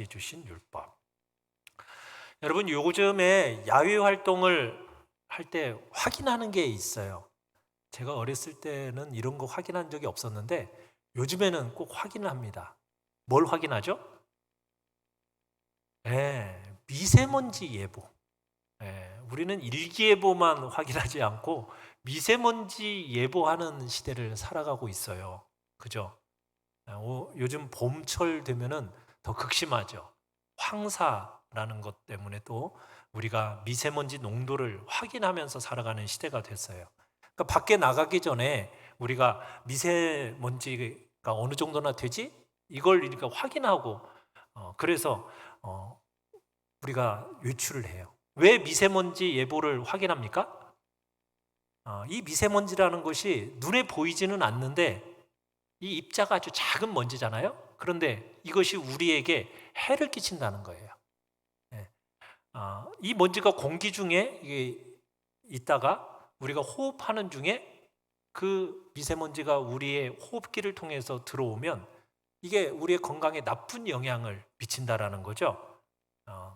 가르쳐 주신 율법. 여러분, 요즘에 야외 활동을 할 때 확인하는 게 있어요. 제가 어렸을 때는 이런 거 확인한 적이 없었는데 요즘에는 꼭 확인을 합니다. 뭘 확인하죠? 미세먼지 예보. 우리는 일기예보만 확인하지 않고 미세먼지 예보하는 시대를 살아가고 있어요. 그죠? 요즘 봄철 되면은 더 극심하죠. 황사라는 것 때문에 또 우리가 미세먼지 농도를 확인하면서 살아가는 시대가 됐어요. 그러니까 밖에 나가기 전에 우리가 미세먼지가 어느 정도나 되지? 이걸 그러니까 확인하고 그래서 우리가 외출을 해요. 왜 미세먼지 예보를 확인합니까? 이 미세먼지라는 것이 눈에 보이지는 않는데 이 입자가 아주 작은 먼지잖아요. 그런데 이것이 우리에게 해를 끼친다는 거예요. 이 먼지가 공기 중에 있다가 우리가 호흡하는 중에 그 미세먼지가 우리의 호흡기를 통해서 들어오면 이게 우리의 건강에 나쁜 영향을 미친다라는 거죠.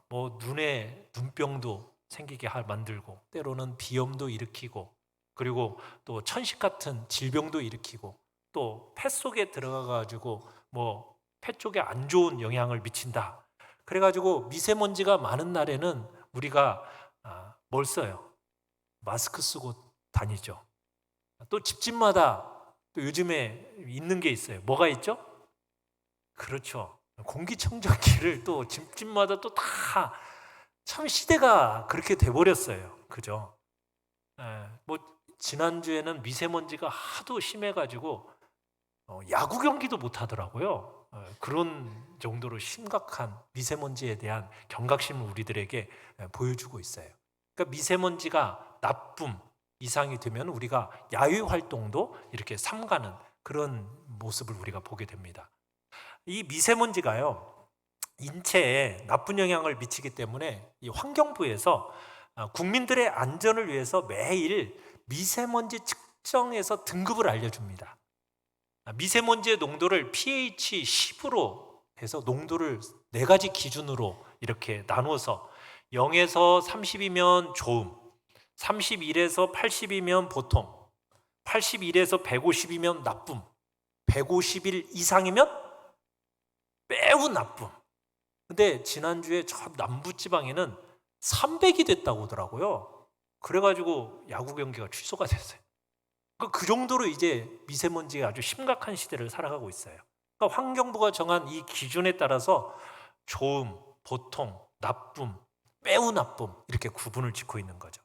뭐 눈에 눈병도 생기게 만들고 때로는 비염도 일으키고 그리고 또 천식 같은 질병도 일으키고 또 폐 속에 들어가 가지고 뭐 폐 쪽에 안 좋은 영향을 미친다. 그래가지고 미세먼지가 많은 날에는 우리가 뭘 써요? 마스크 쓰고 다니죠. 또 집집마다 또 요즘에 있는 게 있어요. 뭐가 있죠? 그렇죠. 공기청정기를 또 집집마다 또 다 참 시대가 그렇게 돼버렸어요. 그죠? 뭐 지난주에는 미세먼지가 하도 심해가지고 야구 경기도 못 하더라고요. 그런 정도로 심각한 미세먼지에 대한 경각심을 우리들에게 보여주고 있어요. 그러니까 미세먼지가 나쁨 이상이 되면 우리가 야외 활동도 이렇게 삼가는 그런 모습을 우리가 보게 됩니다. 이 미세먼지가요, 인체에 나쁜 영향을 미치기 때문에 이 환경부에서 국민들의 안전을 위해서 매일 미세먼지 측정해서 등급을 알려줍니다. 미세먼지의 농도를 pH 10으로 해서 농도를 4가지 기준으로 이렇게 나누어서 0에서 30이면 좋음, 31에서 80이면 보통, 81에서 150이면 나쁨, 151 이상이면 매우 나쁨. 근데 지난주에 저 남부지방에는 300이 됐다고 하더라고요. 그래가지고 야구 경기가 취소가 됐어요. 그 정도로 이제 미세먼지가 아주 심각한 시대를 살아가고 있어요. 그러니까 환경부가 정한 이 기준에 따라서 좋음, 보통, 나쁨, 매우 나쁨 이렇게 구분을 짓고 있는 거죠.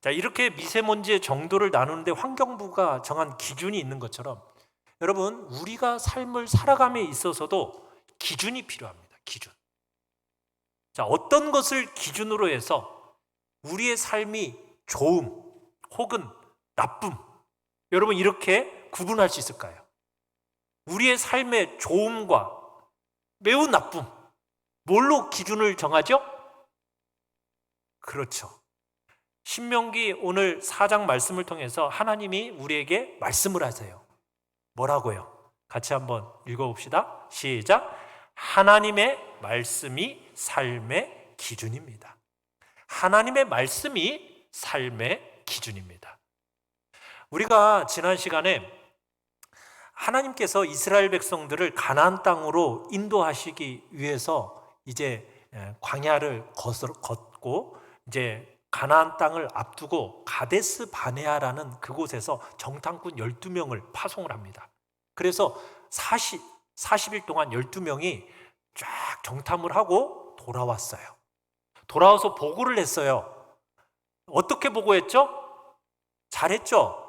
자, 이렇게 미세먼지의 정도를 나누는데 환경부가 정한 기준이 있는 것처럼 여러분, 우리가 삶을 살아감에 있어서도 기준이 필요합니다. 기준. 자, 어떤 것을 기준으로 해서 우리의 삶이 좋음 혹은 나쁨, 여러분 이렇게 구분할 수 있을까요? 우리의 삶의 좋음과 매우 나쁨, 뭘로 기준을 정하죠? 그렇죠. 신명기 오늘 4장 말씀을 통해서 하나님이 우리에게 말씀을 하세요. 뭐라고요? 같이 한번 읽어봅시다. 시작. 하나님의 말씀이 삶의 기준입니다. 하나님의 말씀이 삶의 기준입니다. 우리가 지난 시간에 하나님께서 이스라엘 백성들을 가나안 땅으로 인도하시기 위해서 이제 광야를 걷고 이제 가나안 땅을 앞두고 가데스 바네아라는 그곳에서 정탐꾼 12명을 파송을 합니다. 그래서 40일 동안 12명이 쫙 정탐을 하고 돌아왔어요. 돌아와서 보고를 했어요. 어떻게 보고했죠? 잘했죠?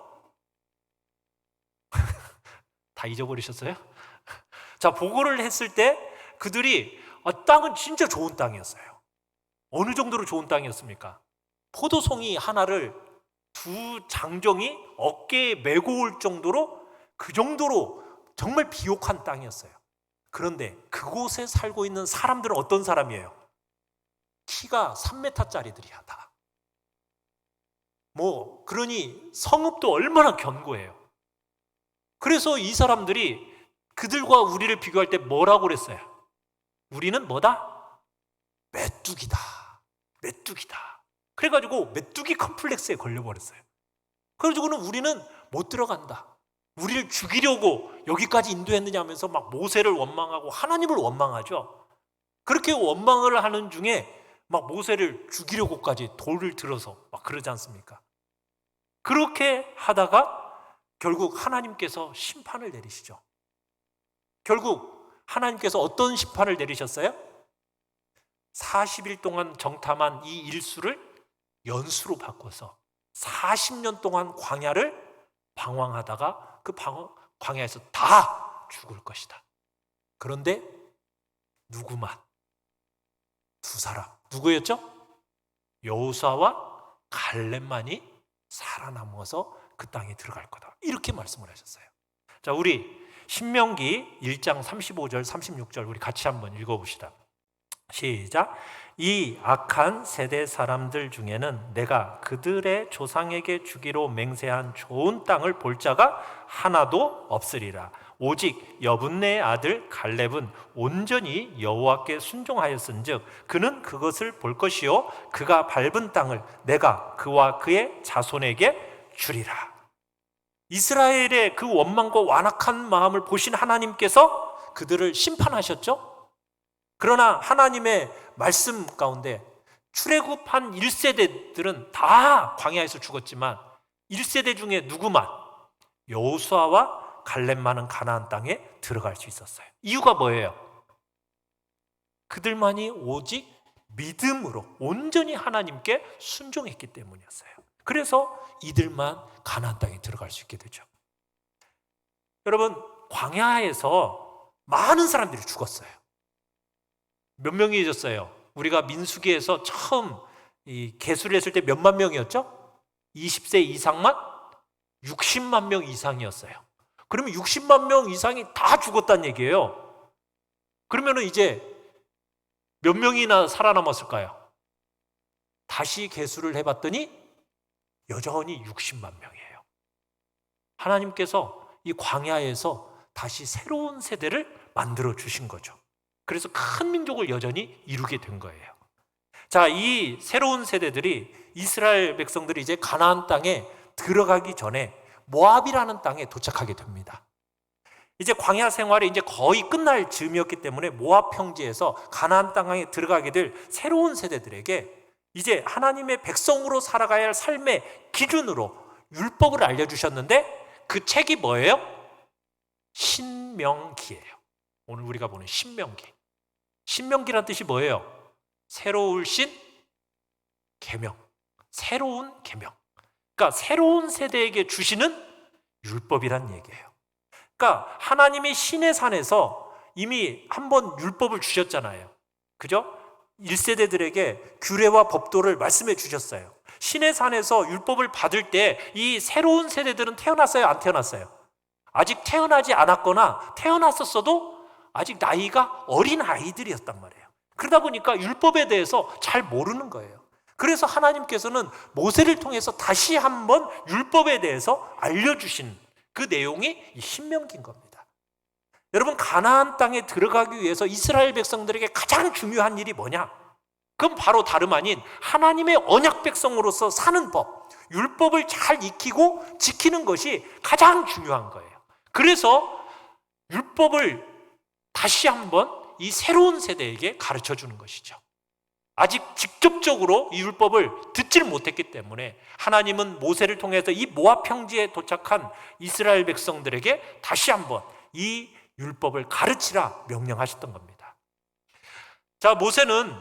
다 잊어버리셨어요? 자, 보고를 했을 때 그들이 땅은 진짜 좋은 땅이었어요. 어느 정도로 좋은 땅이었습니까? 포도송이 하나를 두 장정이 어깨에 메고 올 정도로 그 정도로 정말 비옥한 땅이었어요. 그런데 그곳에 살고 있는 사람들은 어떤 사람이에요? 키가 3m짜리들이야 다. 그러니 성읍도 얼마나 견고해요. 그래서 이 사람들이 그들과 우리를 비교할 때 뭐라고 그랬어요? 우리는 뭐다? 메뚜기다. 메뚜기다. 그래가지고 메뚜기 컴플렉스에 걸려버렸어요. 그래가지고는 우리는 못 들어간다. 우리를 죽이려고 여기까지 인도했느냐 하면서 막 모세를 원망하고 하나님을 원망하죠. 그렇게 원망을 하는 중에 막 모세를 죽이려고까지 돌을 들어서 막 그러지 않습니까? 그렇게 하다가 결국 하나님께서 심판을 내리시죠. 결국 하나님께서 어떤 심판을 내리셨어요? 40일 동안 정탐한 이 일수를 연수로 바꿔서 40년 동안 광야를 방황하다가 그 광야에서 다 죽을 것이다. 그런데 누구만? 두 사람. 누구였죠? 여호수아와 갈렙만이 살아남아서 그 땅에 들어갈 거다. 이렇게 말씀을 하셨어요. 자, 우리 신명기 1장 35절 36절 우리 같이 한번 읽어봅시다. 시작. 이 악한 세대 사람들 중에는 내가 그들의 조상에게 주기로 맹세한 좋은 땅을 볼 자가 하나도 없으리라. 오직 여분네의 아들 갈렙은 온전히 여호와께 순종하였은즉 그는 그것을 볼 것이요 그가 밟은 땅을 내가 그와 그의 자손에게 주리라. 이스라엘의 그 원망과 완악한 마음을 보신 하나님께서 그들을 심판하셨죠. 그러나 하나님의 말씀 가운데 출애굽한 1세대들은 다 광야에서 죽었지만 1세대 중에 누구만? 여호수아와 갈렙만은 가나안 땅에 들어갈 수 있었어요. 이유가 뭐예요? 그들만이 오직 믿음으로 온전히 하나님께 순종했기 때문이었어요. 그래서 이들만 가나안 땅에 들어갈 수 있게 되죠. 여러분, 광야에서 많은 사람들이 죽었어요. 몇 명이 잊었어요? 우리가 민수기에서 처음 계수를 했을 때 몇만 명이었죠? 20세 이상만 60만 명 이상이었어요. 그러면 60만 명 이상이 다 죽었다는 얘기예요. 그러면 이제 몇 명이나 살아남았을까요? 다시 계수를 해봤더니 여전히 60만 명이에요. 하나님께서 이 광야에서 다시 새로운 세대를 만들어 주신 거죠. 그래서 큰 민족을 여전히 이루게 된 거예요. 자, 이 새로운 세대들이 이스라엘 백성들이 이제 가나안 땅에 들어가기 전에 모압이라는 땅에 도착하게 됩니다. 이제 광야 생활이 이제 거의 끝날 즈음이었기 때문에 모압 평지에서 가나안 땅에 들어가게 될 새로운 세대들에게 이제 하나님의 백성으로 살아가야 할 삶의 기준으로 율법을 알려주셨는데 그 책이 뭐예요? 신명기예요. 오늘 우리가 보는 신명기. 신명기란 뜻이 뭐예요? 새로우신 계명, 새로운 계명. 그러니까 새로운 세대에게 주시는 율법이란 얘기예요. 그러니까 하나님이 시내산에서 이미 한번 율법을 주셨잖아요. 그죠? 1세대들에게 규례와 법도를 말씀해 주셨어요. 시내산에서 율법을 받을 때 이 새로운 세대들은 태어났어요? 안 태어났어요? 아직 태어나지 않았거나 태어났었어도 아직 나이가 어린 아이들이었단 말이에요. 그러다 보니까 율법에 대해서 잘 모르는 거예요. 그래서 하나님께서는 모세를 통해서 다시 한번 율법에 대해서 알려주신 그 내용이 이 신명기인 겁니다. 여러분, 가나안 땅에 들어가기 위해서 이스라엘 백성들에게 가장 중요한 일이 뭐냐? 그건 바로 다름 아닌 하나님의 언약 백성으로서 사는 법, 율법을 잘 익히고 지키는 것이 가장 중요한 거예요. 그래서 율법을 다시 한번 이 새로운 세대에게 가르쳐 주는 것이죠. 아직 직접적으로 이 율법을 듣지를 못했기 때문에 하나님은 모세를 통해서 이 모압 평지에 도착한 이스라엘 백성들에게 다시 한번 이 율법을 가르치라 명령하셨던 겁니다. 자, 모세는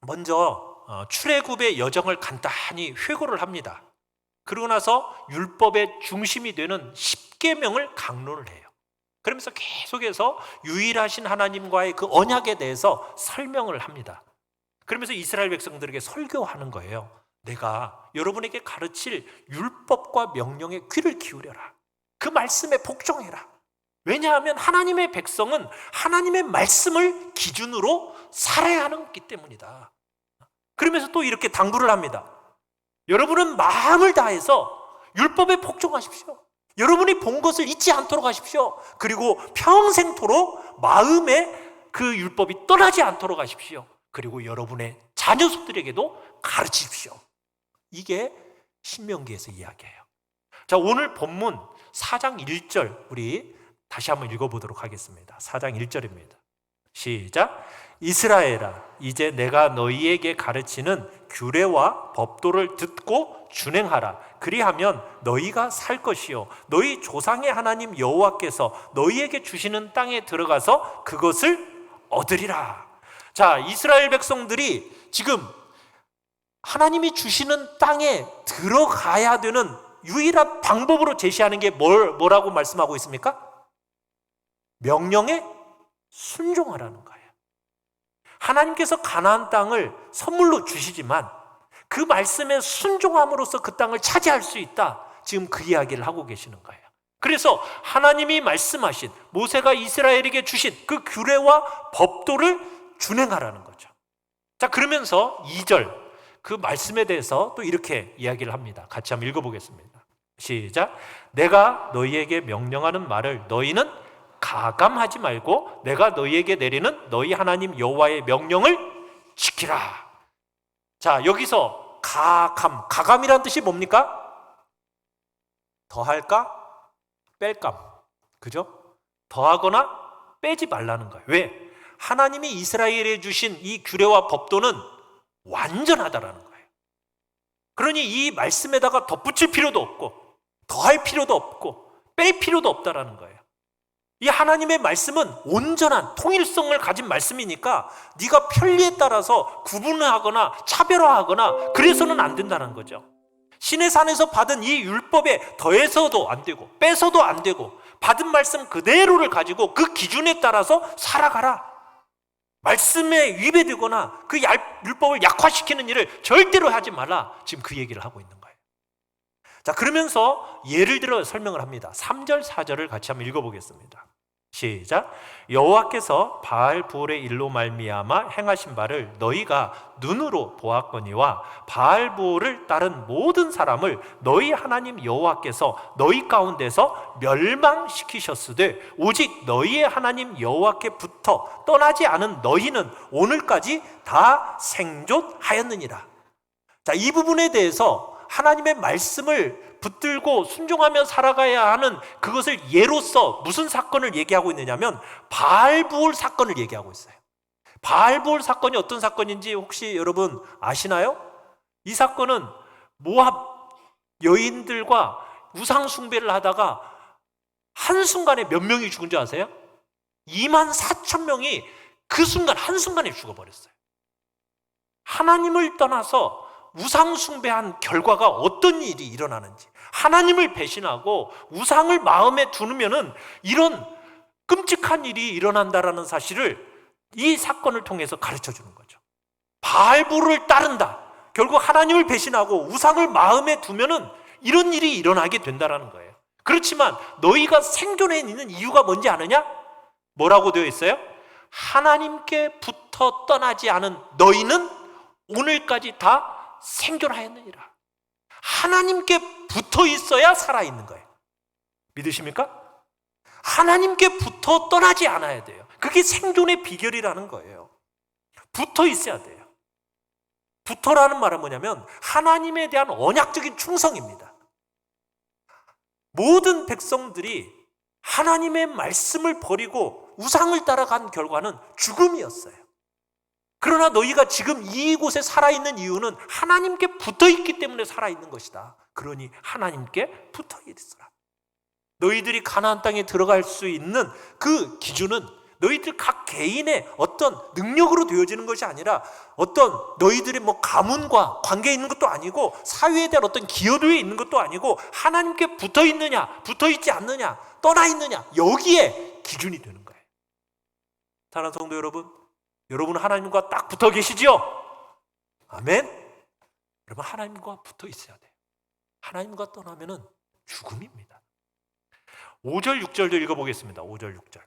먼저 출애굽의 여정을 간단히 회고를 합니다. 그러고 나서 율법의 중심이 되는 10계명을 강론을 해요. 그러면서 계속해서 유일하신 하나님과의 그 언약에 대해서 설명을 합니다. 그러면서 이스라엘 백성들에게 설교하는 거예요. 내가 여러분에게 가르칠 율법과 명령에 귀를 기울여라. 그 말씀에 복종해라. 왜냐하면 하나님의 백성은 하나님의 말씀을 기준으로 살아야 하는 거기 때문이다. 그러면서 또 이렇게 당부를 합니다. 여러분은 마음을 다해서 율법에 복종하십시오. 여러분이 본 것을 잊지 않도록 하십시오. 그리고 평생토록 마음에 그 율법이 떠나지 않도록 하십시오. 그리고 여러분의 자녀들에게도 가르치십시오. 이게 신명기에서 이야기해요. 자, 오늘 본문 4장 1절 우리 다시 한번 읽어보도록 하겠습니다. 4장 1절입니다. 시작. 이스라엘아, 이제 내가 너희에게 가르치는 규례와 법도를 듣고 준행하라. 그리하면 너희가 살 것이요 너희 조상의 하나님 여호와께서 너희에게 주시는 땅에 들어가서 그것을 얻으리라. 자, 이스라엘 백성들이 지금 하나님이 주시는 땅에 들어가야 되는 유일한 방법으로 제시하는 게 뭐라고 말씀하고 있습니까? 명령에 순종하라는 거예요. 하나님께서 가나안 땅을 선물로 주시지만 그 말씀에 순종함으로써 그 땅을 차지할 수 있다. 지금 그 이야기를 하고 계시는 거예요. 그래서 하나님이 말씀하신 모세가 이스라엘에게 주신 그 규례와 법도를 준행하라는 거죠. 자, 그러면서 2절 그 말씀에 대해서 또 이렇게 이야기를 합니다. 같이 한번 읽어보겠습니다. 시작. 내가 너희에게 명령하는 말을 너희는 가감하지 말고 내가 너희에게 내리는 너희 하나님 여호와의 명령을 지키라. 자, 여기서 가감이란 뜻이 뭡니까? 더할까? 뺄감. 그죠? 더하거나 빼지 말라는 거예요. 왜? 하나님이 이스라엘에 주신 이 규례와 법도는 완전하다라는 거예요. 그러니 이 말씀에다가 덧붙일 필요도 없고 더할 필요도 없고 뺄 필요도 없다라는 거예요. 이 하나님의 말씀은 온전한 통일성을 가진 말씀이니까 네가 편리에 따라서 구분하거나 차별화하거나 그래서는 안 된다는 거죠. 신의 산에서 받은 이 율법에 더해서도 안 되고 빼서도 안 되고 받은 말씀 그대로를 가지고 그 기준에 따라서 살아가라. 말씀에 위배되거나 그 율법을 약화시키는 일을 절대로 하지 말라. 지금 그 얘기를 하고 있는 거예요. 자, 그러면서 예를 들어 설명을 합니다. 3절 4절을 같이 한번 읽어보겠습니다. 시작. 여호와께서 바알부올의 일로 말미암아 행하신 바를 너희가 눈으로 보았거니와 바알부올을 따른 모든 사람을 너희 하나님 여호와께서 너희 가운데서 멸망시키셨으되 오직 너희의 하나님 여호와께 붙어 떠나지 않은 너희는 오늘까지 다 생존하였느니라. 자, 이 부분에 대해서 하나님의 말씀을 붙들고 순종하며 살아가야 하는 그것을 예로서 무슨 사건을 얘기하고 있느냐면 바알부올 사건을 얘기하고 있어요. 바알부올 사건이 어떤 사건인지 혹시 여러분 아시나요? 이 사건은 모압 여인들과 우상 숭배를 하다가 한순간에 몇 명이 죽은 줄 아세요? 24,000명이 그 순간 한순간에 죽어버렸어요. 하나님을 떠나서 우상 숭배한 결과가 어떤 일이 일어나는지, 하나님을 배신하고 우상을 마음에 두면은 이런 끔찍한 일이 일어난다라는 사실을 이 사건을 통해서 가르쳐 주는 거죠. 바알부를 따른다. 결국 하나님을 배신하고 우상을 마음에 두면은 이런 일이 일어나게 된다라는 거예요. 그렇지만 너희가 생존해 있는 이유가 뭔지 아느냐? 뭐라고 되어 있어요? 하나님께 붙어 떠나지 않은 너희는 오늘까지 다 생존하였느니라. 하나님께 붙어 있어야 살아있는 거예요. 믿으십니까? 하나님께 붙어 떠나지 않아야 돼요. 그게 생존의 비결이라는 거예요. 붙어 있어야 돼요. 붙어라는 말은 뭐냐면 하나님에 대한 언약적인 충성입니다. 모든 백성들이 하나님의 말씀을 버리고 우상을 따라간 결과는 죽음이었어요. 그러나 너희가 지금 이곳에 살아있는 이유는 하나님께 붙어있기 때문에 살아있는 것이다. 그러니 하나님께 붙어있으라. 너희들이 가나안 땅에 들어갈 수 있는 그 기준은 너희들 각 개인의 어떤 능력으로 되어지는 것이 아니라 어떤 너희들의 가문과 관계에 있는 것도 아니고 사회에 대한 어떤 기여도에 있는 것도 아니고 하나님께 붙어있느냐 붙어있지 않느냐 떠나있느냐 여기에 기준이 되는 거예요. 사랑하는 성도 여러분, 여러분은 하나님과 딱 붙어 계시지요? 아멘? 여러분 하나님과 붙어 있어야 돼요. 하나님과 떠나면은 죽음입니다. 5절 6절도 읽어보겠습니다. 5절 6절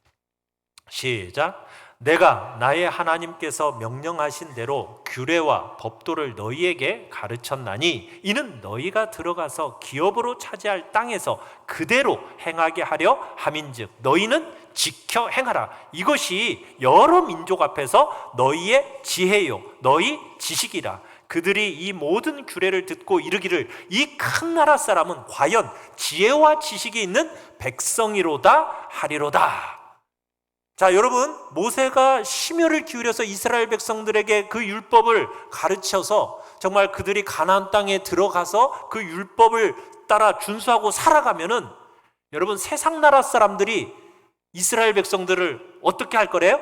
시작. 내가 나의 하나님께서 명령하신 대로 규례와 법도를 너희에게 가르쳤나니 이는 너희가 들어가서 기업으로 차지할 땅에서 그대로 행하게 하려 함인즉 너희는 지켜 행하라. 이것이 여러 민족 앞에서 너희의 지혜요 너희 지식이라. 그들이 이 모든 규례를 듣고 이르기를 이 큰 나라 사람은 과연 지혜와 지식이 있는 백성이로다 하리로다. 자, 여러분, 모세가 심혈을 기울여서 이스라엘 백성들에게 그 율법을 가르쳐서 정말 그들이 가나안 땅에 들어가서 그 율법을 따라 준수하고 살아가면은 여러분, 세상 나라 사람들이 이스라엘 백성들을 어떻게 할 거래요?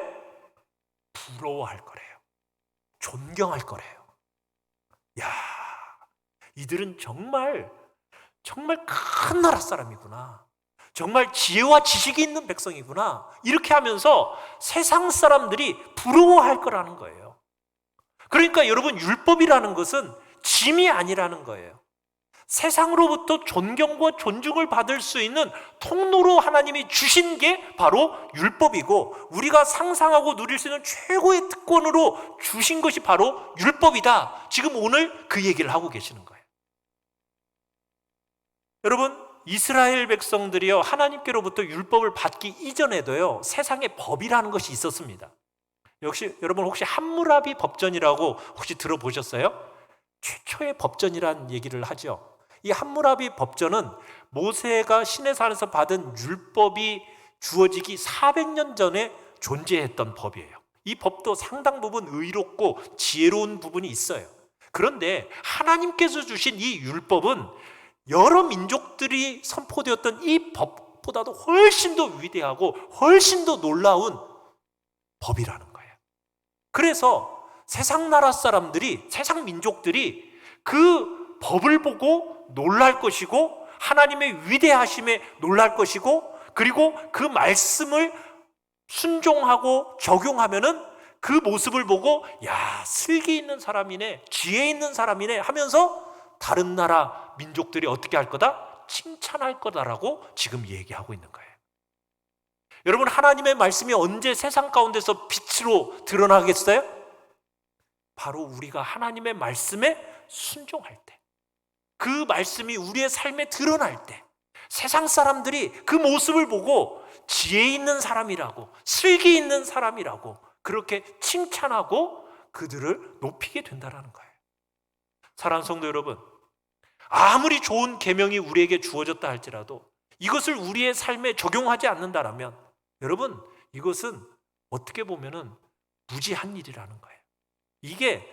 부러워할 거래요. 존경할 거래요. 야, 이들은 정말 큰 나라 사람이구나. 정말 지혜와 지식이 있는 백성이구나. 이렇게 하면서 세상 사람들이 부러워할 거라는 거예요. 그러니까 여러분, 율법이라는 것은 짐이 아니라는 거예요. 세상으로부터 존경과 존중을 받을 수 있는 통로로 하나님이 주신 게 바로 율법이고, 우리가 상상하고 누릴 수 있는 최고의 특권으로 주신 것이 바로 율법이다. 지금 오늘 그 얘기를 하고 계시는 거예요. 여러분, 이스라엘 백성들이요, 하나님께로부터 율법을 받기 이전에도요, 세상에 법이라는 것이 있었습니다. 역시 여러분, 혹시 함무라비 법전이라고 혹시 들어보셨어요? 최초의 법전이란 얘기를 하죠. 이 함무라비 법전은 모세가 시내산에서 받은 율법이 주어지기 400년 전에 존재했던 법이에요. 이 법도 상당 부분 의롭고 지혜로운 부분이 있어요. 그런데 하나님께서 주신 이 율법은 여러 민족들이 선포되었던 이 법보다도 훨씬 더 위대하고 훨씬 더 놀라운 법이라는 거예요. 그래서 세상 나라 사람들이, 세상 민족들이 그 법을 보고 놀랄 것이고, 하나님의 위대하심에 놀랄 것이고, 그리고 그 말씀을 순종하고 적용하면은 그 모습을 보고, 야, 슬기 있는 사람이네, 지혜 있는 사람이네 하면서 다른 나라 민족들이 어떻게 할 거다? 칭찬할 거다라고 지금 얘기하고 있는 거예요. 여러분, 하나님의 말씀이 언제 세상 가운데서 빛으로 드러나겠어요? 바로 우리가 하나님의 말씀에 순종할 때, 그 말씀이 우리의 삶에 드러날 때, 세상 사람들이 그 모습을 보고 지혜 있는 사람이라고, 슬기 있는 사람이라고 그렇게 칭찬하고 그들을 높이게 된다는 거예요. 사랑하는 성도 여러분, 아무리 좋은 계명이 우리에게 주어졌다 할지라도 이것을 우리의 삶에 적용하지 않는다라면, 여러분, 이것은 어떻게 보면은 무지한 일이라는 거예요. 이게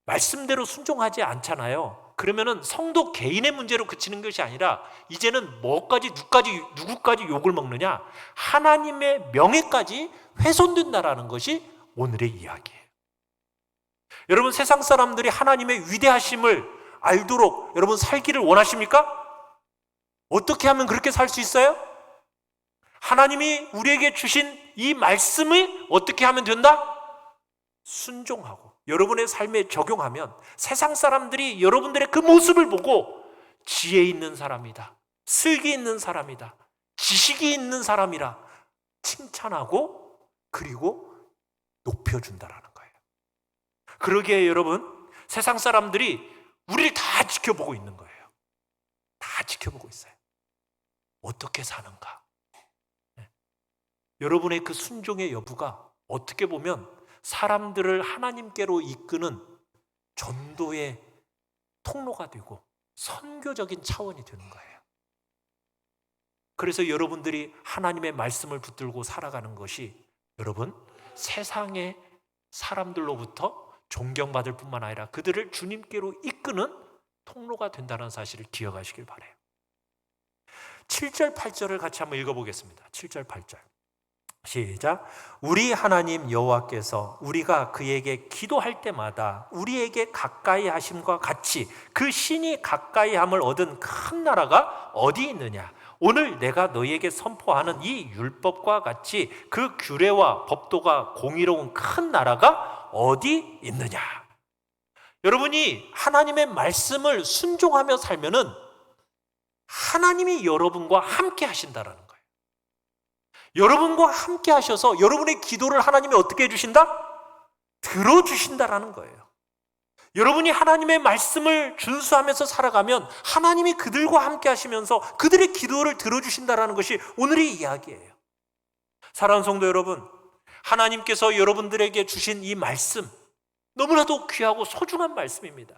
말씀대로 순종하지 않잖아요. 그러면은 성도 개인의 문제로 그치는 것이 아니라 이제는 누구까지 욕을 먹느냐? 하나님의 명예까지 훼손된다라는 것이 오늘의 이야기예요. 여러분, 세상 사람들이 하나님의 위대하심을 알도록 여러분 살기를 원하십니까? 어떻게 하면 그렇게 살 수 있어요? 하나님이 우리에게 주신 이 말씀을 어떻게 하면 된다? 순종하고 여러분의 삶에 적용하면 세상 사람들이 여러분들의 그 모습을 보고 지혜 있는 사람이다, 슬기 있는 사람이다, 지식이 있는 사람이라 칭찬하고 그리고 높여준다라는 거예요. 그러기에 여러분, 세상 사람들이 우리를 다 지켜보고 있는 거예요. 다 지켜보고 있어요. 어떻게 사는가? 네. 여러분의 그 순종의 여부가 어떻게 보면 사람들을 하나님께로 이끄는 전도의 통로가 되고 선교적인 차원이 되는 거예요. 그래서 여러분들이 하나님의 말씀을 붙들고 살아가는 것이 여러분, 세상의 사람들로부터 존경받을 뿐만 아니라 그들을 주님께로 이끄는 통로가 된다는 사실을 기억하시길 바라요. 7절 8절을 같이 한번 읽어보겠습니다. 7절 8절 시작. 우리 하나님 여호와께서 우리가 그에게 기도할 때마다 우리에게 가까이 하심과 같이 그 신이 가까이 함을 얻은 큰 나라가 어디 있느냐? 오늘 내가 너희에게 선포하는 이 율법과 같이 그 규례와 법도가 공의로운 큰 나라가 어디 있느냐? 여러분이 하나님의 말씀을 순종하며 살면은 하나님이 여러분과 함께 하신다라는 거예요. 여러분과 함께 하셔서 여러분의 기도를 하나님이 어떻게 해주신다? 들어주신다라는 거예요. 여러분이 하나님의 말씀을 준수하면서 살아가면 하나님이 그들과 함께 하시면서 그들의 기도를 들어주신다라는 것이 오늘의 이야기예요. 사랑하는 성도 여러분, 하나님께서 여러분들에게 주신 이 말씀, 너무나도 귀하고 소중한 말씀입니다.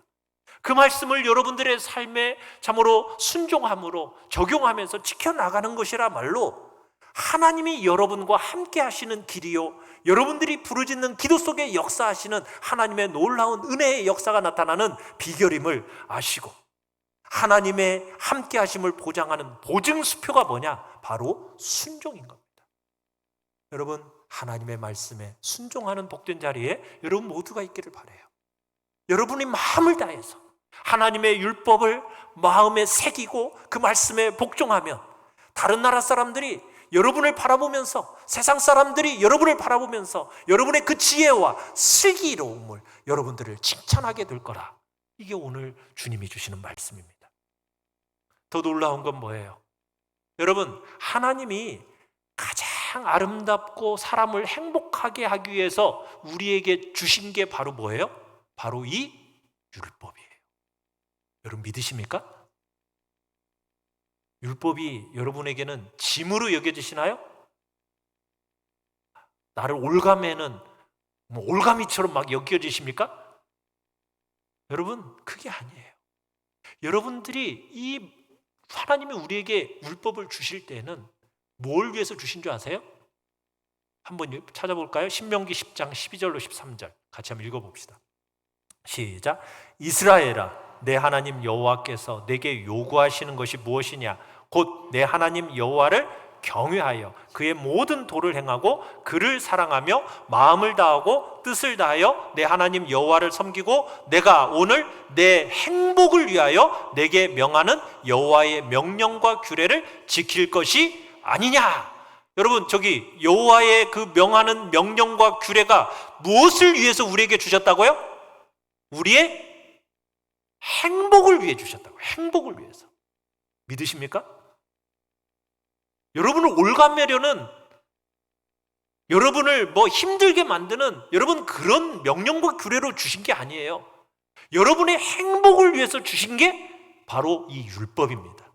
그 말씀을 여러분들의 삶에 참으로 순종함으로 적용하면서 지켜나가는 것이라말로 하나님이 여러분과 함께 하시는 길이요, 여러분들이 부르짖는 기도 속에 역사하시는 하나님의 놀라운 은혜의 역사가 나타나는 비결임을 아시고, 하나님의 함께 하심을 보장하는 보증수표가 뭐냐? 바로 순종인 겁니다. 여러분, 하나님의 말씀에 순종하는 복된 자리에 여러분 모두가 있기를 바라요. 여러분이 마음을 다해서 하나님의 율법을 마음에 새기고 그 말씀에 복종하면 다른 나라 사람들이 여러분을 바라보면서, 세상 사람들이 여러분을 바라보면서 여러분의 그 지혜와 슬기로움을 여러분들을 칭찬하게 될 거라. 이게 오늘 주님이 주시는 말씀입니다. 더 놀라운 건 뭐예요? 여러분, 하나님이 가장 아름답고 사람을 행복하게 하기 위해서 우리에게 주신 게 바로 뭐예요? 바로 이 율법이에요. 여러분 믿으십니까? 율법이 여러분에게는 짐으로 여겨지시나요? 나를 올가매는 올가미처럼 막 여겨지십니까? 여러분, 그게 아니에요. 여러분들이 이 하나님이 우리에게 율법을 주실 때는 뭘 위해서 주신 줄 아세요? 한번 찾아볼까요? 신명기 10장 12절로 13절 같이 한번 읽어봅시다. 시작. 이스라엘아, 내 하나님 여호와께서 내게 요구하시는 것이 무엇이냐? 곧 내 하나님 여호와를 경외하여 그의 모든 도를 행하고 그를 사랑하며 마음을 다하고 뜻을 다하여 내 하나님 여호와를 섬기고 내가 오늘 내 행복을 위하여 내게 명하는 여호와의 명령과 규례를 지킬 것이 아니냐. 여러분, 저기 여호와의 그 명하는 명령과 규례가 무엇을 위해서 우리에게 주셨다고요? 우리의 행복을 위해 주셨다고요. 행복을 위해서. 믿으십니까? 여러분을 올가매려는, 여러분을 힘들게 만드는 여러분 그런 명령과 규례로 주신 게 아니에요. 여러분의 행복을 위해서 주신 게 바로 이 율법입니다.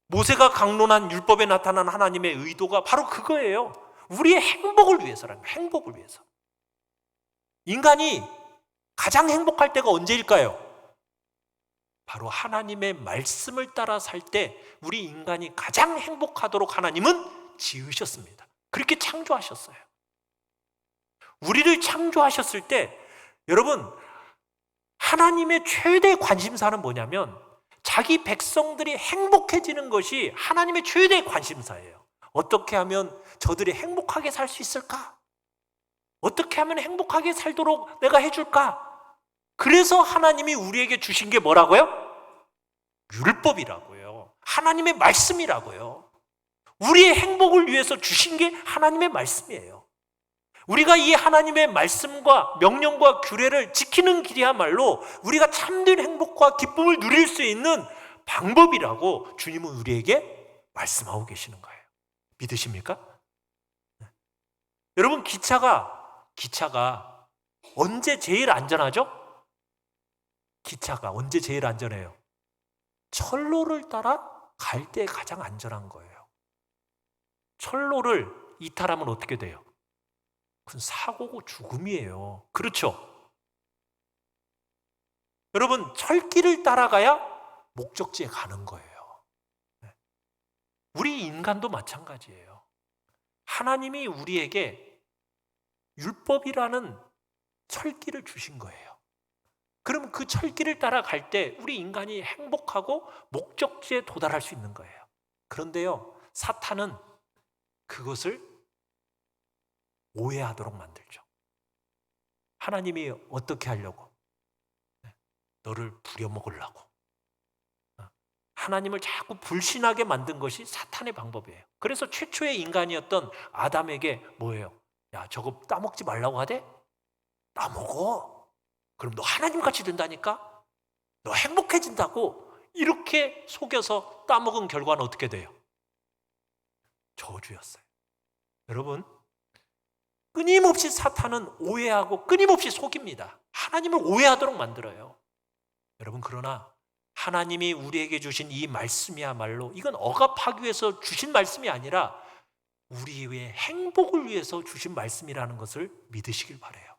모세가 강론한 율법에 나타난 하나님의 의도가 바로 그거예요. 우리의 행복을 위해서라는 거예요. 행복을 위해서. 인간이 가장 행복할 때가 언제일까요? 바로 하나님의 말씀을 따라 살 때 우리 인간이 가장 행복하도록 하나님은 지으셨습니다. 그렇게 창조하셨어요. 우리를 창조하셨을 때 여러분, 하나님의 최대 관심사는 뭐냐면 자기 백성들이 행복해지는 것이 하나님의 최대 관심사예요. 어떻게 하면 저들이 행복하게 살 수 있을까? 어떻게 하면 행복하게 살도록 내가 해줄까? 그래서 하나님이 우리에게 주신 게 뭐라고요? 율법이라고요. 하나님의 말씀이라고요. 우리의 행복을 위해서 주신 게 하나님의 말씀이에요. 우리가 이 하나님의 말씀과 명령과 규례를 지키는 길이야말로 우리가 참된 행복과 기쁨을 누릴 수 있는 방법이라고 주님은 우리에게 말씀하고 계시는 거예요. 믿으십니까? 여러분, 기차가 언제 제일 안전하죠? 기차가 언제 제일 안전해요? 철로를 따라 갈 때 가장 안전한 거예요. 철로를 이탈하면 어떻게 돼요? 그건 사고고 죽음이에요. 그렇죠? 여러분, 철길을 따라가야 목적지에 가는 거예요. 우리 인간도 마찬가지예요. 하나님이 우리에게 율법이라는 철길을 주신 거예요. 그럼 그 철길을 따라갈 때 우리 인간이 행복하고 목적지에 도달할 수 있는 거예요. 그런데요, 사탄은 그것을 오해하도록 만들죠. 하나님이 어떻게 하려고? 너를 부려먹으려고. 하나님을 자꾸 불신하게 만든 것이 사탄의 방법이에요. 그래서 최초의 인간이었던 아담에게 뭐예요? 야, 저거 따먹지 말라고 하대? 따먹어. 그럼 너 하나님같이 된다니까? 너 행복해진다고? 이렇게 속여서 따먹은 결과는 어떻게 돼요? 저주였어요. 여러분, 끊임없이 사탄은 오해하고 끊임없이 속입니다. 하나님을 오해하도록 만들어요. 여러분, 그러나 하나님이 우리에게 주신 이 말씀이야말로 이건 억압하기 위해서 주신 말씀이 아니라 우리의 행복을 위해서 주신 말씀이라는 것을 믿으시길 바라요.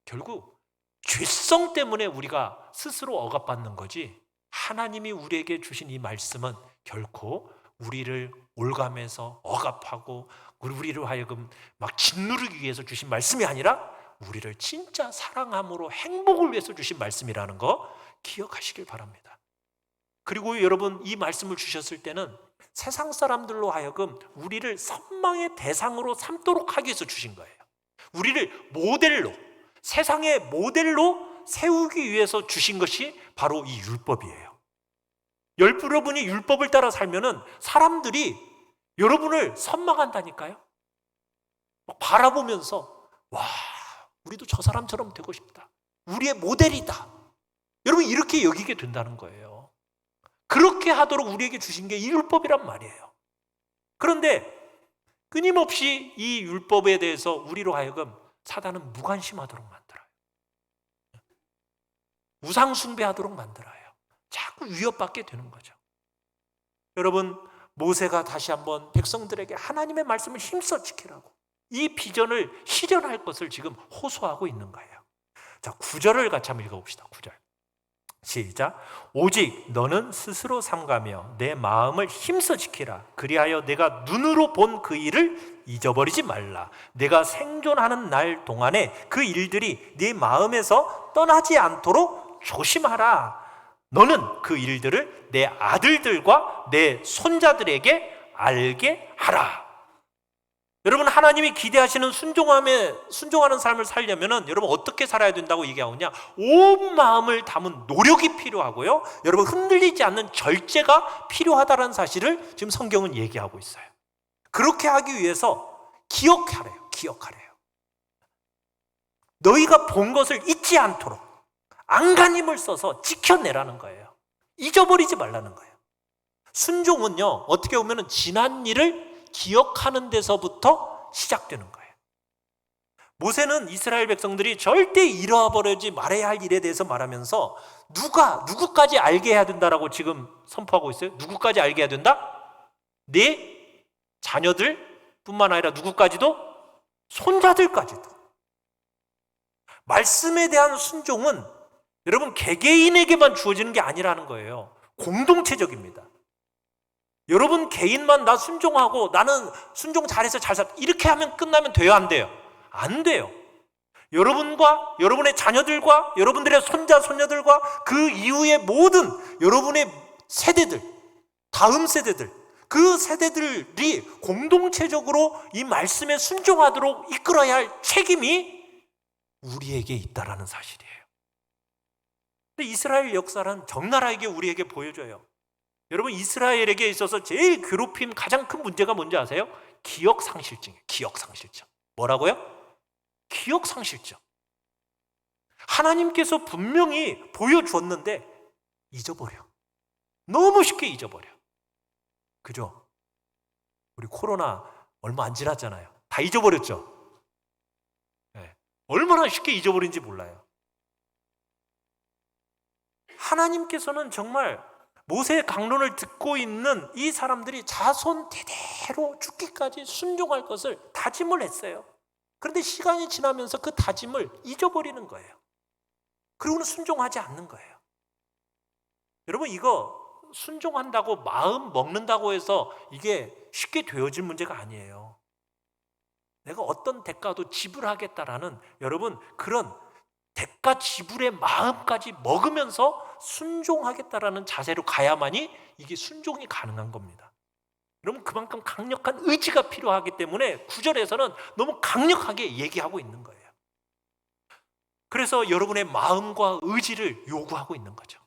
결국 죄성 때문에 우리가 스스로 억압받는 거지, 하나님이 우리에게 주신 이 말씀은 결코 우리를 올감해서 억압하고 우리를 하여금 막 짓누르기 위해서 주신 말씀이 아니라 우리를 진짜 사랑함으로 행복을 위해서 주신 말씀이라는 거 기억하시길 바랍니다. 그리고 여러분, 이 말씀을 주셨을 때는 세상 사람들로 하여금 우리를 선망의 대상으로 삼도록 하기 위해서 주신 거예요. 우리를 모델로, 세상의 모델로 세우기 위해서 주신 것이 바로 이 율법이에요. 여러분이 율법을 따라 살면은 사람들이 여러분을 선망한다니까요. 막 바라보면서 와, 우리도 저 사람처럼 되고 싶다. 우리의 모델이다. 여러분, 이렇게 여기게 된다는 거예요. 그렇게 하도록 우리에게 주신 게 이 율법이란 말이에요. 그런데 끊임없이 이 율법에 대해서 우리로 하여금 사단은 무관심하도록 만들어요. 우상 숭배하도록 만들어요. 자꾸 위협받게 되는 거죠. 여러분, 모세가 다시 한번 백성들에게 하나님의 말씀을 힘써 지키라고 이 비전을 실현할 것을 지금 호소하고 있는 거예요. 자, 9절을 같이 한번 읽어봅시다. 9절 시작. 오직 너는 스스로 삼가며 내 마음을 힘써 지키라. 그리하여 내가 눈으로 본 그 일을 잊어버리지 말라. 내가 생존하는 날 동안에 그 일들이 네 마음에서 떠나지 않도록 조심하라. 너는 그 일들을 내 아들들과 내 손자들에게 알게 하라. 여러분, 하나님이 기대하시는 순종하는 삶을 살려면 여러분 어떻게 살아야 된다고 얘기하느냐? 온 마음을 담은 노력이 필요하고요, 여러분 흔들리지 않는 절제가 필요하다는 사실을 지금 성경은 얘기하고 있어요. 그렇게 하기 위해서 기억하래요. 너희가 본 것을 잊지 않도록 안간힘을 써서 지켜내라는 거예요. 잊어버리지 말라는 거예요. 순종은요, 어떻게 보면 지난 일을 기억하는 데서부터 시작되는 거예요. 모세는 이스라엘 백성들이 절대 잃어버리지 말아야 할 일에 대해서 말하면서 누구까지 알게 해야 된다라고 지금 선포하고 있어요. 누구까지 알게 해야 된다? 네 자녀들 뿐만 아니라 누구까지도? 손자들까지도. 말씀에 대한 순종은 여러분 개개인에게만 주어지는 게 아니라는 거예요. 공동체적입니다. 여러분 개인만 나 순종하고 나는 순종 잘해서 잘 살, 이렇게 하면 끝나면 돼요, 안 돼요? 안 돼요. 여러분과 여러분의 자녀들과 여러분들의 손자 손녀들과 그 이후의 모든 여러분의 세대들, 다음 세대들, 그 세대들이 공동체적으로 이 말씀에 순종하도록 이끌어야 할 책임이 우리에게 있다라는 사실이에요. 근데 이스라엘 역사는 적나라하게 우리에게 보여줘요. 여러분, 이스라엘에게 있어서 제일 괴롭힘 가장 큰 문제가 뭔지 아세요? 기억상실증이에요. 기억상실증. 뭐라고요? 기억상실증. 하나님께서 분명히 보여주었는데 잊어버려. 너무 쉽게 잊어버려. 그죠? 우리 코로나 얼마 안 지났잖아요. 다 잊어버렸죠? 네. 얼마나 쉽게 잊어버린지 몰라요. 하나님께서는 정말 모세의 강론을 듣고 있는 이 사람들이 자손 대대로 죽기까지 순종할 것을 다짐을 했어요. 그런데 시간이 지나면서 그 다짐을 잊어버리는 거예요. 그리고는 순종하지 않는 거예요. 여러분, 이거 순종한다고 마음 먹는다고 해서 이게 쉽게 되어질 문제가 아니에요. 내가 어떤 대가도 지불하겠다라는 여러분 그런 대가 지불의 마음까지 먹으면서 순종하겠다라는 자세로 가야만이 이게 순종이 가능한 겁니다. 여러분, 그만큼 강력한 의지가 필요하기 때문에 9절에서는 너무 강력하게 얘기하고 있는 거예요. 그래서 여러분의 마음과 의지를 요구하고 있는 거죠.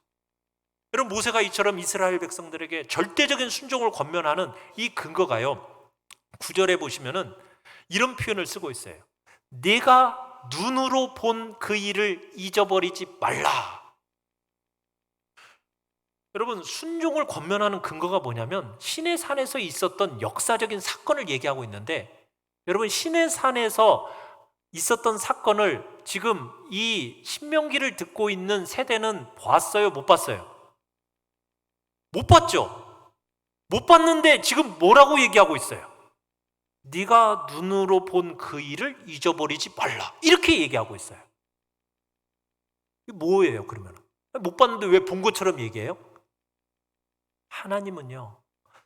여러분, 모세가 이처럼 이스라엘 백성들에게 절대적인 순종을 권면하는 이 근거가요, 9절에 보시면은 이런 표현을 쓰고 있어요. 내가 눈으로 본 그 일을 잊어버리지 말라. 여러분, 순종을 권면하는 근거가 뭐냐면 시내 산에서 있었던 역사적인 사건을 얘기하고 있는데, 여러분 시내 산에서 있었던 사건을 지금 이 신명기를 듣고 있는 세대는 봤어요, 못 봤어요? 못 봤죠? 못 봤는데 지금 뭐라고 얘기하고 있어요? 네가 눈으로 본 그 일을 잊어버리지 말라. 이렇게 얘기하고 있어요. 이게 뭐예요, 그러면? 못 봤는데 왜 본 것처럼 얘기해요? 하나님은요,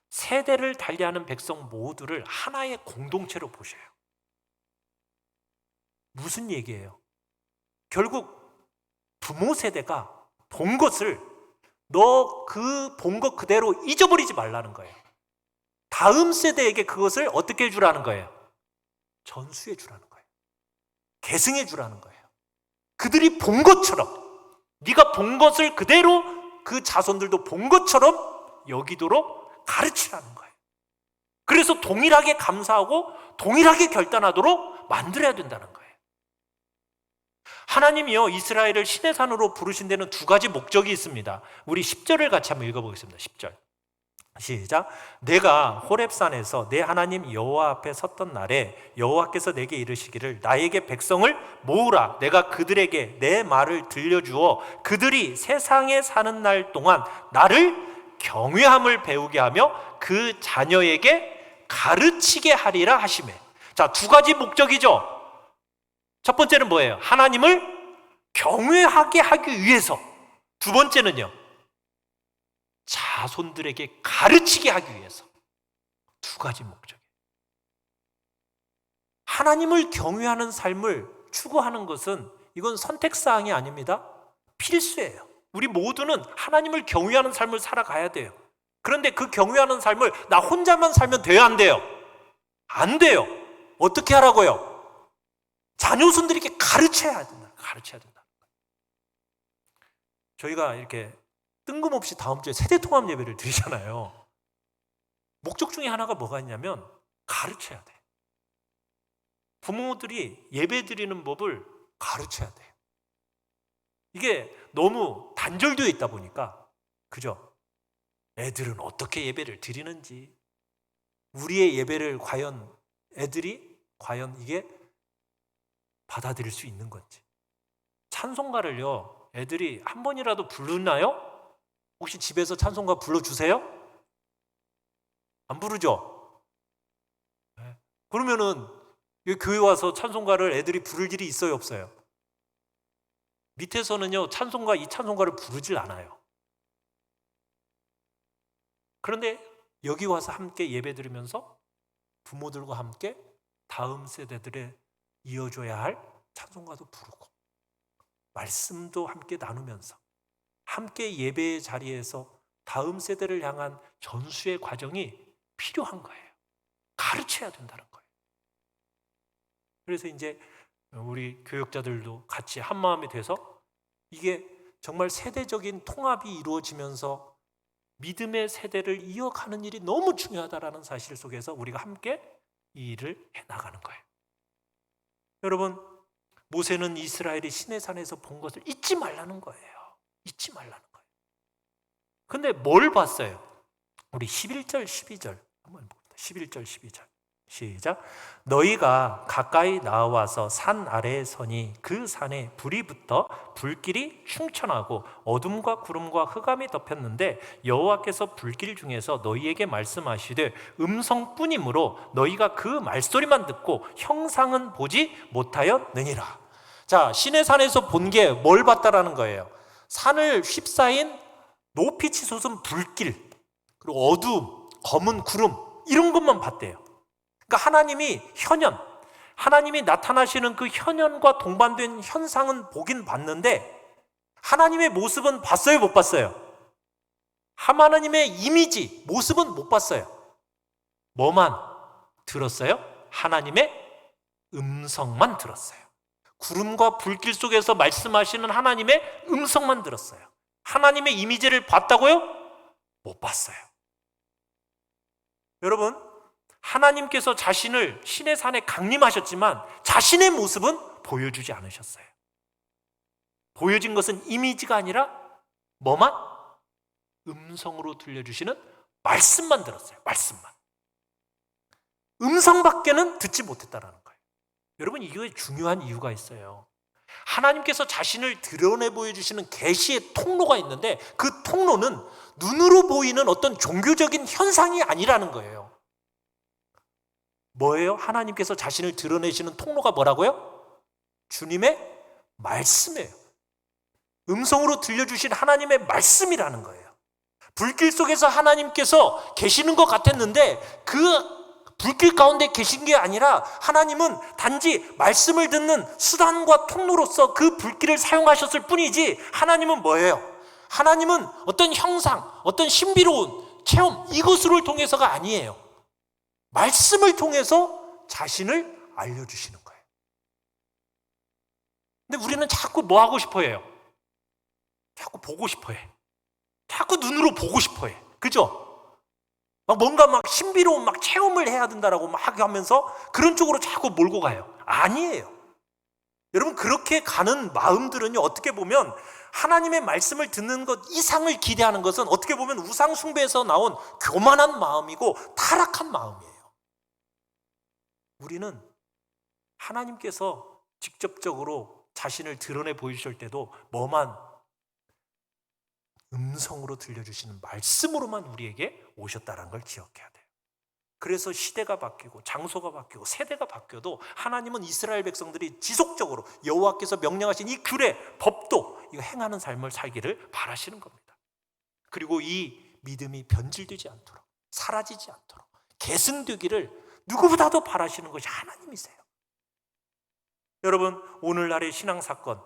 세대를 달리하는 백성 모두를 하나의 공동체로 보셔요. 무슨 얘기예요? 결국 부모 세대가 본 것을 너 그 본 것 그대로 잊어버리지 말라는 거예요. 다음 세대에게 그것을 어떻게 해주라는 거예요? 전수해 주라는 거예요. 계승해 주라는 거예요. 그들이 본 것처럼, 네가 본 것을 그대로 그 자손들도 본 것처럼 여기도록 가르치라는 거예요. 그래서 동일하게 감사하고 동일하게 결단하도록 만들어야 된다는 거예요. 하나님이요, 이스라엘을 신의 산으로 부르신 데는 두 가지 목적이 있습니다. 우리 10절을 같이 한번 읽어보겠습니다. 10절 시작. 내가 호렙산에서 내 하나님 여호와 앞에 섰던 날에 여호와께서 내게 이르시기를 나에게 백성을 모으라. 내가 그들에게 내 말을 들려주어 그들이 세상에 사는 날 동안 나를 경외함을 배우게 하며 그 자녀에게 가르치게 하리라 하시매. 자, 두 가지 목적이죠. 첫 번째는 뭐예요? 하나님을 경외하게 하기 위해서. 두 번째는요, 자손들에게 가르치게 하기 위해서. 두 가지 목적이에요. 하나님을 경외하는 삶을 추구하는 것은 이건 선택사항이 아닙니다. 필수예요. 우리 모두는 하나님을 경외하는 삶을 살아가야 돼요. 그런데 그 경외하는 삶을 나 혼자만 살면 돼요, 안 돼요? 안 돼요. 어떻게 하라고요? 자녀손들에게 가르쳐야 된다. 가르쳐야 된다. 저희가 이렇게 뜬금없이 다음 주에 세대통합 예배를 드리잖아요. 목적 중에 하나가 뭐가 있냐면 가르쳐야 돼. 부모들이 예배 드리는 법을 가르쳐야 돼요. 이게 너무 단절되어 있다 보니까, 그죠? 애들은 어떻게 예배를 드리는지, 우리의 예배를 과연 애들이 과연 이게 받아들일 수 있는 건지. 찬송가를요, 애들이 한 번이라도 부르나요? 혹시 집에서 찬송가 불러주세요? 안 부르죠? 네. 그러면은 교회 와서 찬송가를 애들이 부를 일이 있어요, 없어요? 밑에서는요, 이 찬송가를 부르질 않아요. 그런데 여기 와서 함께 예배 드리면서 부모들과 함께 다음 세대들의 이어줘야 할 찬송가도 부르고 말씀도 함께 나누면서 함께 예배의 자리에서 다음 세대를 향한 전수의 과정이 필요한 거예요. 가르쳐야 된다는 거예요. 그래서 이제 우리 교육자들도 같이 한 마음이 돼서 이게 정말 세대적인 통합이 이루어지면서 믿음의 세대를 이어가는 일이 너무 중요하다는 사실 속에서 우리가 함께 이 일을 해나가는 거예요. 여러분, 모세는 이스라엘이 시내산에서 본 것을 잊지 말라는 거예요. 잊지 말라는 거예요. 근데 뭘 봤어요? 우리 11절 12절 한번 봅니다. 11절 12절 시작. 너희가 가까이 나와서 산 아래에 서니 그 산에 불이 붙어 불길이 충천하고 어둠과 구름과 흑암이 덮였는데 여호와께서 불길 중에서 너희에게 말씀하시되 음성뿐이므로 너희가 그 말소리만 듣고 형상은 보지 못하였느니라. 자, 시내산에서 본 게 뭘 봤다라는 거예요? 산을 휩싸인 높이 치솟은 불길, 그리고 어두움, 검은 구름, 이런 것만 봤대요. 그러니까 하나님이 나타나시는 그 현현과 동반된 현상은 보긴 봤는데 하나님의 모습은 봤어요, 못 봤어요? 하나님의 이미지, 모습은 못 봤어요. 뭐만 들었어요? 하나님의 음성만 들었어요. 구름과 불길 속에서 말씀하시는 하나님의 음성만 들었어요. 하나님의 이미지를 봤다고요? 못 봤어요. 여러분, 하나님께서 자신을 신의 산에 강림하셨지만 자신의 모습은 보여주지 않으셨어요. 보여진 것은 이미지가 아니라 뭐만? 음성으로 들려주시는 말씀만 들었어요. 말씀만. 음성밖에는 듣지 못했다라는 거예요. 여러분, 이게 중요한 이유가 있어요. 하나님께서 자신을 드러내 보여주시는 계시의 통로가 있는데 그 통로는 눈으로 보이는 어떤 종교적인 현상이 아니라는 거예요. 뭐예요? 하나님께서 자신을 드러내시는 통로가 뭐라고요? 주님의 말씀이에요. 음성으로 들려주신 하나님의 말씀이라는 거예요. 불길 속에서 하나님께서 계시는 것 같았는데 그 불길 가운데 계신 게 아니라 하나님은 단지 말씀을 듣는 수단과 통로로서 그 불길을 사용하셨을 뿐이지, 하나님은 뭐예요? 하나님은 어떤 형상, 어떤 신비로운 체험, 이것을 통해서가 아니에요. 말씀을 통해서 자신을 알려주시는 거예요. 근데 우리는 자꾸 뭐 하고 싶어 해요? 자꾸 보고 싶어 해. 자꾸 눈으로 보고 싶어 해. 그죠? 뭔가 신비로운 체험을 해야 된다라고 하면서 그런 쪽으로 자꾸 몰고 가요. 아니에요. 여러분, 그렇게 가는 마음들은요, 어떻게 보면 하나님의 말씀을 듣는 것 이상을 기대하는 것은 어떻게 보면 우상 숭배에서 나온 교만한 마음이고 타락한 마음이에요. 우리는 하나님께서 직접적으로 자신을 드러내 보이실 때도 뭐만 음성으로 들려주시는 말씀으로만 우리에게 오셨다는 걸 기억해야 돼요. 그래서 시대가 바뀌고 장소가 바뀌고 세대가 바뀌어도 하나님은 이스라엘 백성들이 지속적으로 여호와께서 명령하신 이 규례, 법도 이거 행하는 삶을 살기를 바라시는 겁니다. 그리고 이 믿음이 변질되지 않도록, 사라지지 않도록 계승되기를 누구보다도 바라시는 것이 하나님이세요. 여러분, 오늘날의 신앙 사건,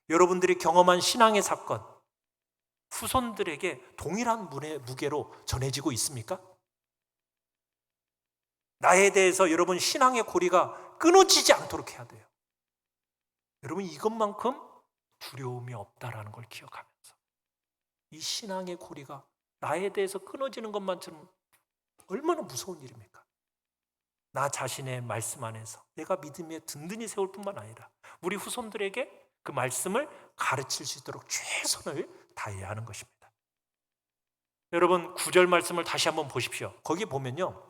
여러분들이 경험한 신앙의 사건, 후손들에게 동일한 무게로 전해지고 있습니까? 나에 대해서 여러분 신앙의 고리가 끊어지지 않도록 해야 돼요. 여러분, 이것만큼 두려움이 없다라는 걸 기억하면서 이 신앙의 고리가 나에 대해서 끊어지는 것만처럼 얼마나 무서운 일입니까? 나 자신의 말씀 안에서 내가 믿음에 든든히 세울 뿐만 아니라 우리 후손들에게 그 말씀을 가르칠 수 있도록 최선을 다해야 하는 것입니다. 여러분, 9절 말씀을 다시 한번 보십시오. 거기 보면요,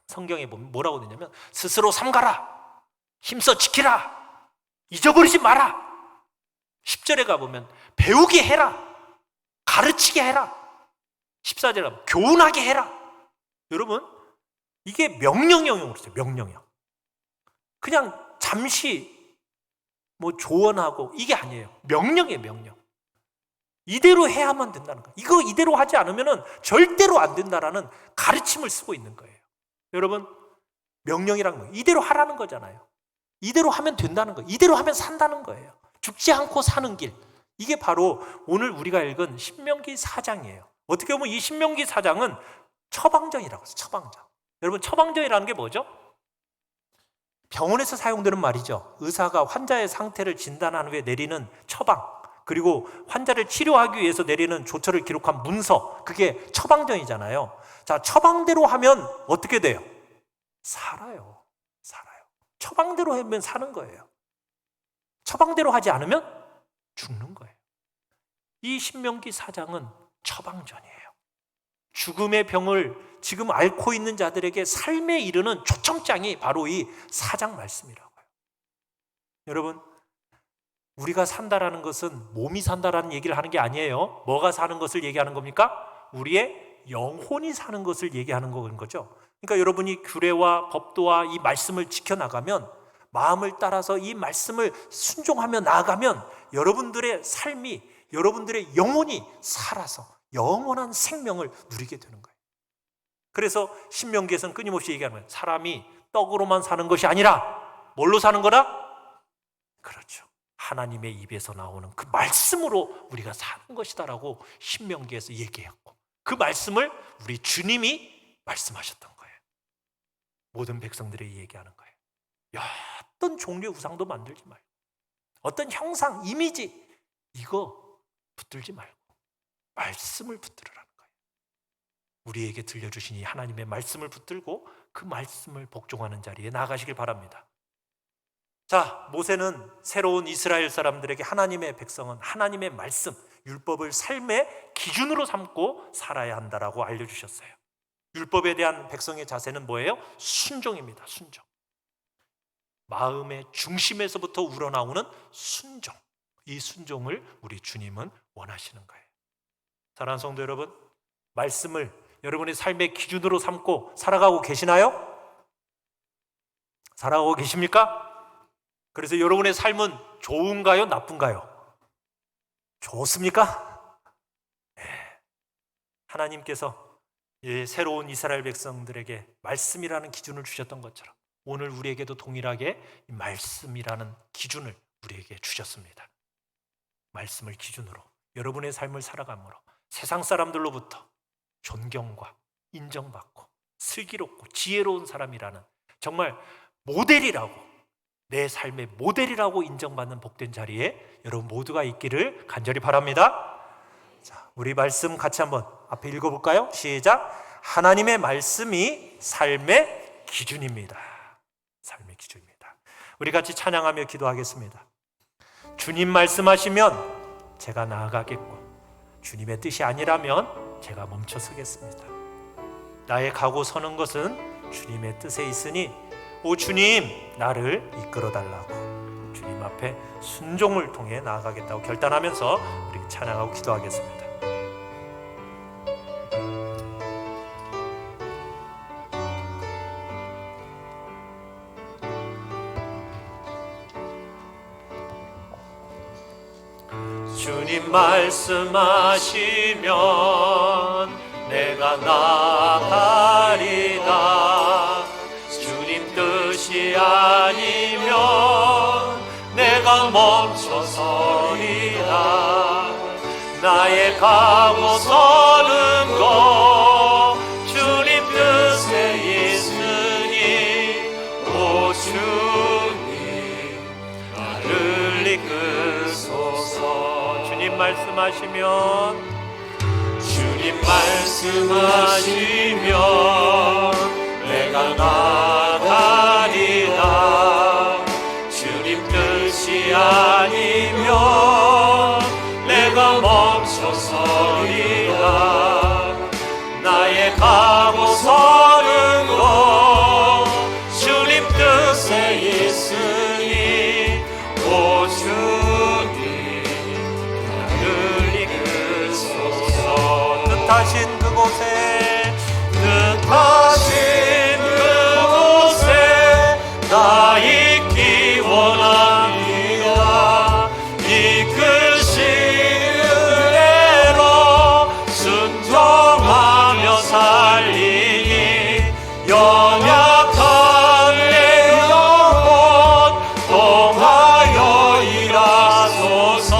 성경에 보면 뭐라고 되냐면 스스로 삼가라, 힘써 지키라, 잊어버리지 마라. 10절에 가보면 배우게 해라, 가르치게 해라. 14절에 가면 교훈하게 해라. 여러분, 이게 명령형으로 있어요. 명령형. 그냥 잠시 조언하고 이게 아니에요. 명령이에요. 명령. 이대로 해야만 된다는 거예요. 이거 이대로 하지 않으면 절대로 안 된다라는 가르침을 쓰고 있는 거예요. 여러분, 명령이란 거예요. 이대로 하라는 거잖아요. 이대로 하면 된다는 거예요. 이대로 하면 산다는 거예요. 죽지 않고 사는 길. 이게 바로 오늘 우리가 읽은 신명기 4장이에요. 어떻게 보면 이 신명기 4장은 처방전이라고 해요. 처방전. 여러분, 처방전이라는 게 뭐죠? 병원에서 사용되는 말이죠. 의사가 환자의 상태를 진단한 후에 내리는 처방, 그리고 환자를 치료하기 위해서 내리는 조처를 기록한 문서, 그게 처방전이잖아요. 자, 처방대로 하면 어떻게 돼요? 살아요. 처방대로 하면 사는 거예요. 처방대로 하지 않으면 죽는 거예요. 이 신명기 4장은 처방전이에요. 죽음의 병을 지금 앓고 있는 자들에게 삶에 이르는 초청장이 바로 이 4장 말씀이라고요. 여러분, 우리가 산다라는 것은 몸이 산다라는 얘기를 하는 게 아니에요. 뭐가 사는 것을 얘기하는 겁니까? 우리의 영혼이 사는 것을 얘기하는 거죠. 그러니까 여러분이 규례와 법도와 이 말씀을 지켜나가면, 마음을 따라서 이 말씀을 순종하며 나아가면 여러분들의 삶이, 여러분들의 영혼이 살아서 영원한 생명을 누리게 되는 거예요. 그래서 신명기에서는 끊임없이 얘기하는 거예요. 사람이 떡으로만 사는 것이 아니라 뭘로 사는 거다? 그렇죠. 하나님의 입에서 나오는 그 말씀으로 우리가 사는 것이다라고 신명기에서 얘기했고, 그 말씀을 우리 주님이 말씀하셨던 거예요. 모든 백성들에게 얘기하는 거예요. 어떤 종류의 우상도 만들지 말고, 어떤 형상, 이미지 이거 붙들지 말고 말씀을 붙들으라는 거예요. 우리에게 들려주신 이 하나님의 말씀을 붙들고 그 말씀을 복종하는 자리에 나아가시길 바랍니다. 자, 모세는 새로운 이스라엘 사람들에게 하나님의 백성은 하나님의 말씀, 율법을 삶의 기준으로 삼고 살아야 한다라고 알려주셨어요. 율법에 대한 백성의 자세는 뭐예요? 순종입니다. 순종. 마음의 중심에서부터 우러나오는 순종. 이 순종을 우리 주님은 원하시는 거예요. 사랑하는 성도 여러분, 말씀을 여러분의 삶의 기준으로 삼고 살아가고 계시나요? 살아가고 계십니까? 그래서 여러분의 삶은 좋은가요? 나쁜가요? 좋습니까? 네. 하나님께서 새로운 이스라엘 백성들에게 말씀이라는 기준을 주셨던 것처럼 오늘 우리에게도 동일하게 이 말씀이라는 기준을 우리에게 주셨습니다. 말씀을 기준으로 여러분의 삶을 살아감으로 세상 사람들로부터 존경과 인정받고 슬기롭고 지혜로운 사람이라는 정말 모델이라고, 내 삶의 모델이라고 인정받는 복된 자리에 여러분 모두가 있기를 간절히 바랍니다. 자, 우리 말씀 같이 한번 앞에 읽어볼까요? 시작. 하나님의 말씀이 삶의 기준입니다. 삶의 기준입니다. 우리 같이 찬양하며 기도하겠습니다. 주님 말씀하시면 제가 나아가겠고 주님의 뜻이 아니라면 제가 멈춰 서겠습니다. 나의 가고 서는 것은 주님의 뜻에 있으니 오 주님 나를 이끌어 달라고 주님 앞에 순종을 통해 나아가겠다고 결단하면서 우리 찬양하고 기도하겠습니다. 주님 말씀하시면 내가 나가리다. 주님 뜻이 아니면 내가 멈춰서리다. 나의 가고 서는 것 주님 뜻에 있으니 오 주님 나를 이끄소서. 주님 말씀하시면 주님 말씀하시면 내가 나가리다. 주님 뜻이 아니면 내가 멈춰서리다. 나의 가고 서는 것 주님 뜻에 있으니 오 주님 나를 이끄소서. 뜻하신 그곳에 나 있기 원합니다. 이끄시는 대로 순종하며 살리니 연약한 내 영혼 통하여 일하소서.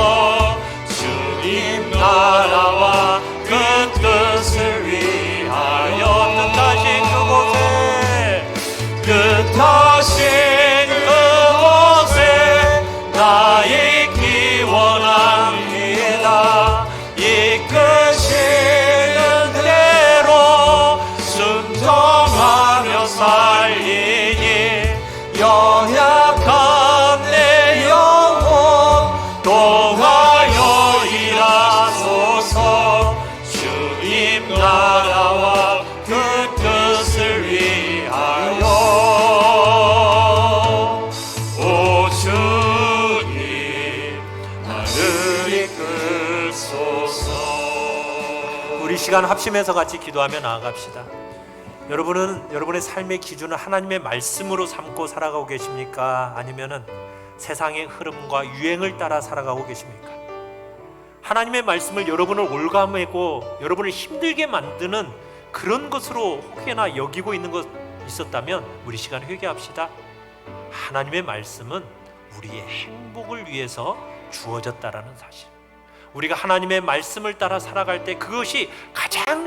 주님 나라와 그 뜻을 위하여 뜻하신 그곳에 나 있기 원합니다. 이끄시는 대로 순종하며 살리니 연약한 내 영혼 통하여 일하소서. 주님 나라와 그 뜻을 위하여 오 주님 나를 이끌소서. 우리 시간 합심해서 같이 기도하며 나아갑시다. 여러분은 여러분의 삶의 기준을 하나님의 말씀으로 삼고 살아가고 계십니까? 아니면은 세상의 흐름과 유행을 따라 살아가고 계십니까? 하나님의 말씀을 여러분을 올가매고 여러분을 힘들게 만드는 그런 것으로 혹여나 여기고 있는 것 있었다면 우리 시간 회개합시다. 하나님의 말씀은 우리의 행복을 위해서 주어졌다라는 사실, 우리가 하나님의 말씀을 따라 살아갈 때 그것이 가장